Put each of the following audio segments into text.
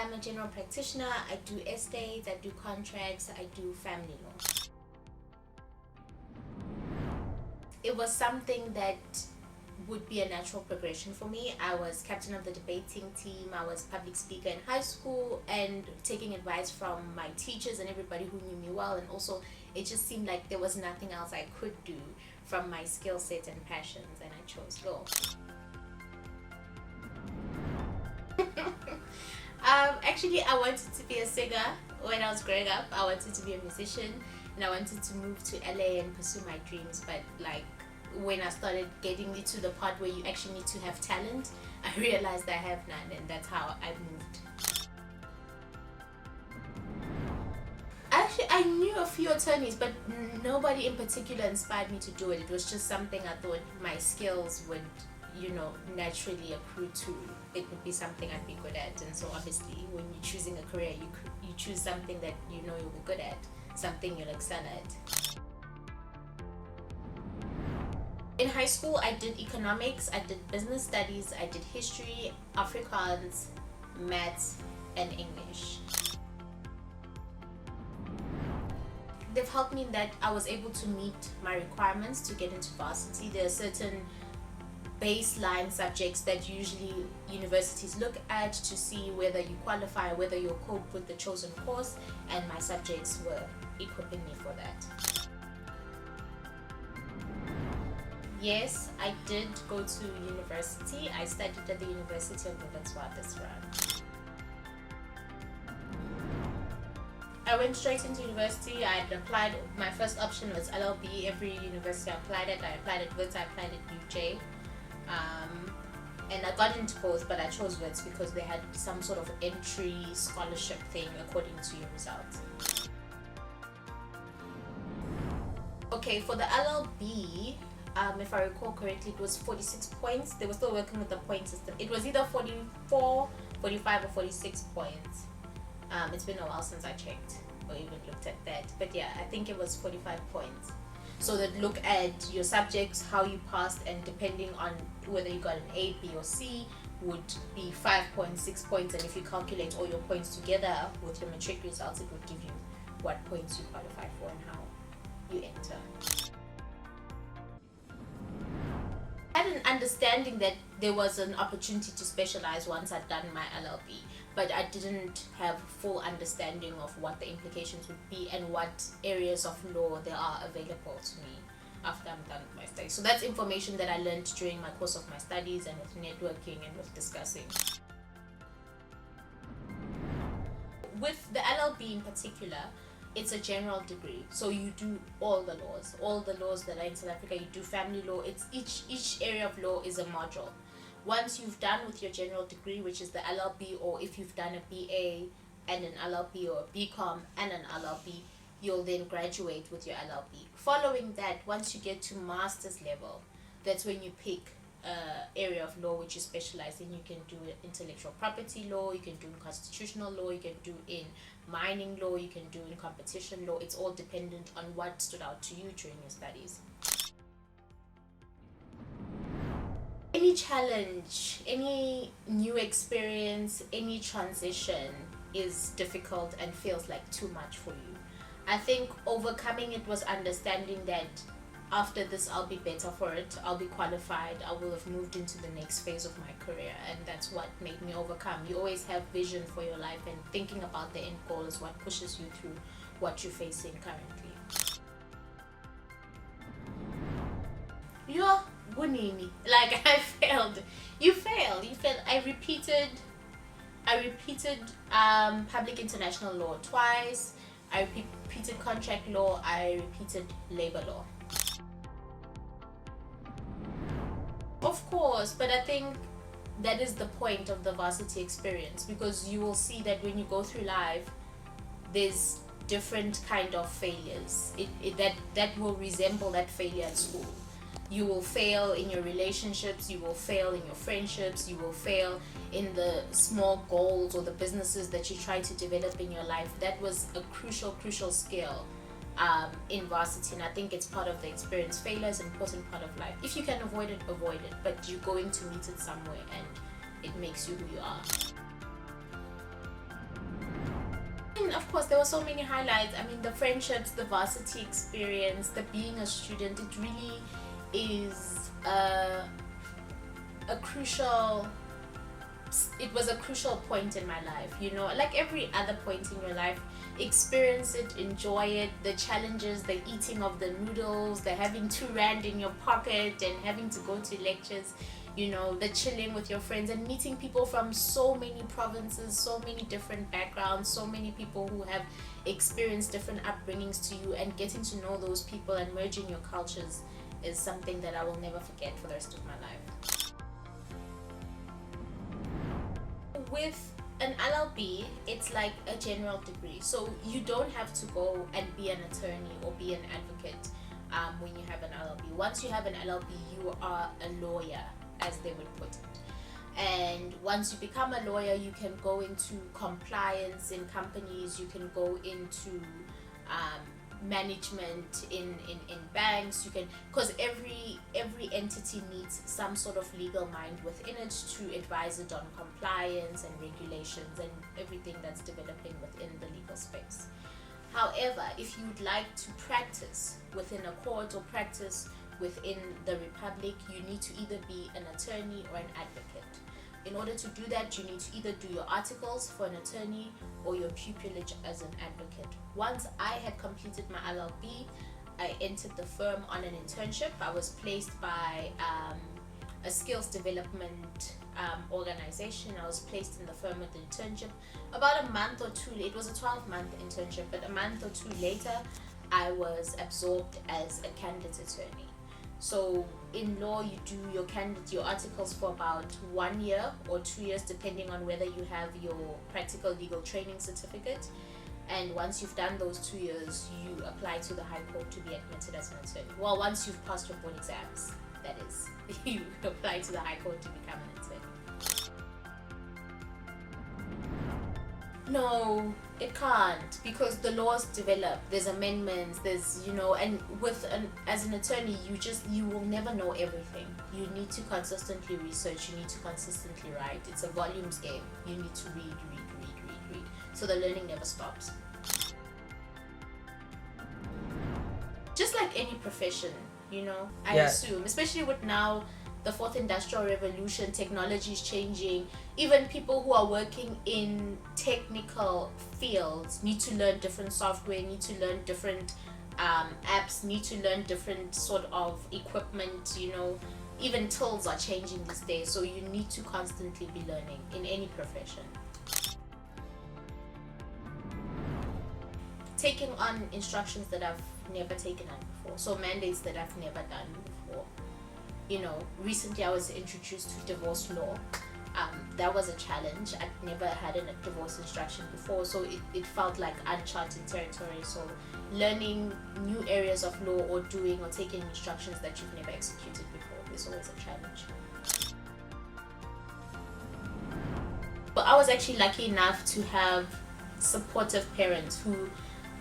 I'm a general practitioner. I do estates, I do contracts, I do family law. It was something that would be a natural progression for me. I was captain of the debating team, I was public speaker in high school, and taking advice from my teachers and everybody who knew me well, and also it just seemed like there was nothing else I could do from my skill set and passions, and I chose law. Actually, I wanted to be a singer when I was growing up. I wanted to be a musician, and I wanted to move to LA and pursue my dreams. But like when I started getting to the part where you actually need to have talent, I realized I have none, and that's how I moved. Actually, I knew a few attorneys, but nobody in particular inspired me to do it. It was just something I thought my skills would, naturally accrue to. It would be something I'd be good at. And so obviously when you're choosing a career, you choose something that you know you'll be good at, something you'll excel at. In high school, I did economics, I did business studies, I did history, Afrikaans, maths, and English. They've helped me in that I was able to meet my requirements to get into varsity. There are certain baseline subjects that usually universities look at to see whether you qualify, whether you'll cope with the chosen course, and my subjects were equipping me for that. Yes, I did go to university. I studied at the University of the Witwatersrand. I went straight into university. I had applied, my first option was LLB. Every university I applied at WITS, I applied at UJ. And I got into both, but I chose WITS because they had some sort of entry scholarship thing according to your results. Okay, for the LLB, if I recall correctly, it was 46 points. They were still working with the point system. It was either 44, 45, or 46 points. It's been a while since I checked or even looked at that. But yeah, I think it was 45 points. So they'd look at your subjects, how you passed, and depending on whether you got an A, B, or C, would be 5 points, 6 points, and if you calculate all your points together with your matric results, it would give you what points you qualify for and how you enter. I had an understanding that there was an opportunity to specialize once I'd done my LLB, but I didn't have full understanding of what the implications would be and what areas of law there are available to me after I'm done with my studies. So that's information that I learned during my course of my studies and with networking and with discussing. With the LLB in particular, it's a general degree, so you do all the laws that are in South Africa. You do family law. It's each area of law is a module. Once you've done with your general degree, which is the LLB, or if you've done a BA and an LLB, or a BCom and an LLB, you'll then graduate with your LLB. Following that, once you get to master's level, that's when you pick area of law which you specialize in. You can do intellectual property law, you can do in constitutional law, you can do in mining law, you can do in competition law. It's all dependent on what stood out to you during your studies. Any challenge, any new experience, any transition is difficult and feels like too much for you. I think overcoming it was understanding that after this I'll be better for it, I'll be qualified, I will have moved into the next phase of my career, and that's what made me overcome. You always have vision for your life, and thinking about the end goal is what pushes you through what you're facing currently. You're Bunini. Like, I failed. You failed. I repeated public international law twice. I repeated contract law. I repeated labor law. Of course, but I think that is the point of the varsity experience, because you will see that when you go through life, there's different kind of failures. That will resemble that failure at school. You will fail in your relationships, you will fail in your friendships, you will fail in the small goals or the businesses that you try to develop in your life. That was a crucial skill in varsity, and I think it's part of the experience. Failure is an important part of life. If you can avoid it, but you're going to meet it somewhere, and it makes you who you are. And of course, there were so many highlights. I mean, the friendships, the varsity experience, the being a student, it really is a crucial, it was a crucial point in my life, you know, like every other point in your life. Experience it, enjoy it, the challenges, the eating of the noodles, the having 2 rand in your pocket and having to go to lectures, you know, the chilling with your friends and meeting people from so many provinces, so many different backgrounds, so many people who have experienced different upbringings to you, and getting to know those people and merging your cultures is something that I will never forget for the rest of my life. With an LLB, it's like a general degree, so you don't have to go and be an attorney or be an advocate when you have an LLB. Once you have an LLB, you are a lawyer, as they would put it. And once you become a lawyer, you can go into compliance in companies, you can go into management in banks, you can, because every entity needs some sort of legal mind within it to advise it on compliance and regulations and everything that's developing within the legal space. However, if you'd like to practice within a court or practice within the Republic, you need to either be an attorney or an advocate. In order to do that, you need to either do your articles for an attorney or your pupillage as an advocate. Once I had completed my LLB, I entered the firm on an internship. I was placed by a skills development organization. I was placed in the firm with the internship. About a month or two, it was a 12-month internship, but a month or two later, I was absorbed as a candidate attorney. So in law, you do your articles for about 1 year or 2 years, depending on whether you have your practical legal training certificate. And once you've done those 2 years, you apply to the High Court to be admitted as an attorney. Well, once you've passed your board exams, that is, you apply to the High Court to become an attorney. No, it can't, because the laws develop. There's amendments. There's, you know, and as an attorney, you will never know everything. You need to consistently research. You need to consistently write. It's a volumes game. You need to read. So the learning never stops. Just like any profession, you know, I assume, especially with now the fourth industrial revolution, technology is changing. Even people who are working in technical fields need to learn different software, need to learn different apps, need to learn different sort of equipment, you know. Even tools are changing these days, so you need to constantly be learning in any profession. Taking on instructions that I've never taken on before, so mandates that I've never done before. You know, recently I was introduced to divorce law. That was a challenge. I'd never had a divorce instruction before, so it felt like uncharted territory. So learning new areas of law or doing or taking instructions that you've never executed before is always a challenge. But I was actually lucky enough to have supportive parents who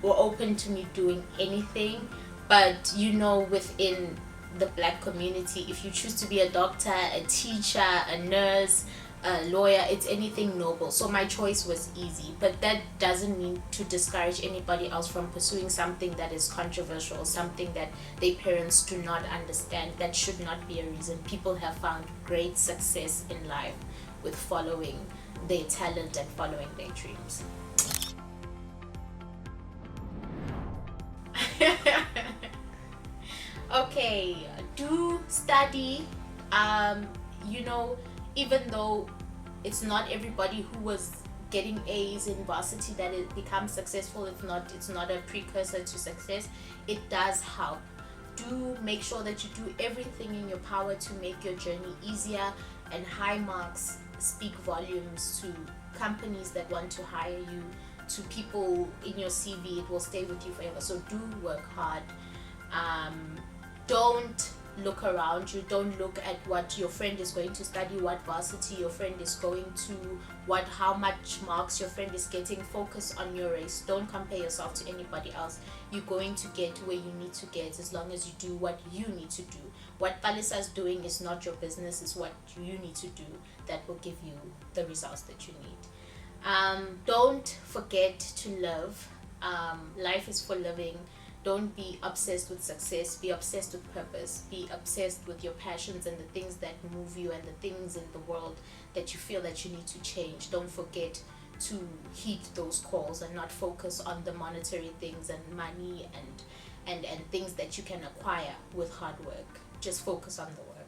were open to me doing anything. But you know, within the Black community, if you choose to be a doctor, a teacher, a nurse, a lawyer, it's anything noble. So my choice was easy, but that doesn't mean to discourage anybody else from pursuing something that is controversial, something that their parents do not understand. That should not be a reason. People have found great success in life with following their talent and following their dreams. Okay, do study. You know, even though it's not everybody who was getting A's in varsity that it becomes successful, it's not a precursor to success. It does help. Do make sure that you do everything in your power to make your journey easier, and high marks speak volumes to companies that want to hire you, to people in your CV. It will stay with you forever. So do work hard. Don't look around you. Don't look at what your friend is going to study, what varsity your friend is going to, how much marks your friend is getting. Focus on your race. Don't compare yourself to anybody else. You're going to get where you need to get as long as you do what you need to do. What Palisa is doing is not your business. It's what you need to do that will give you the results that you need. Don't forget to live. Life is for living. Don't be obsessed with success. Be obsessed with purpose. Be obsessed with your passions and the things that move you and the things in the world that you feel that you need to change. Don't forget to heed those calls and not focus on the monetary things and money and things that you can acquire with hard work. Just focus on the work.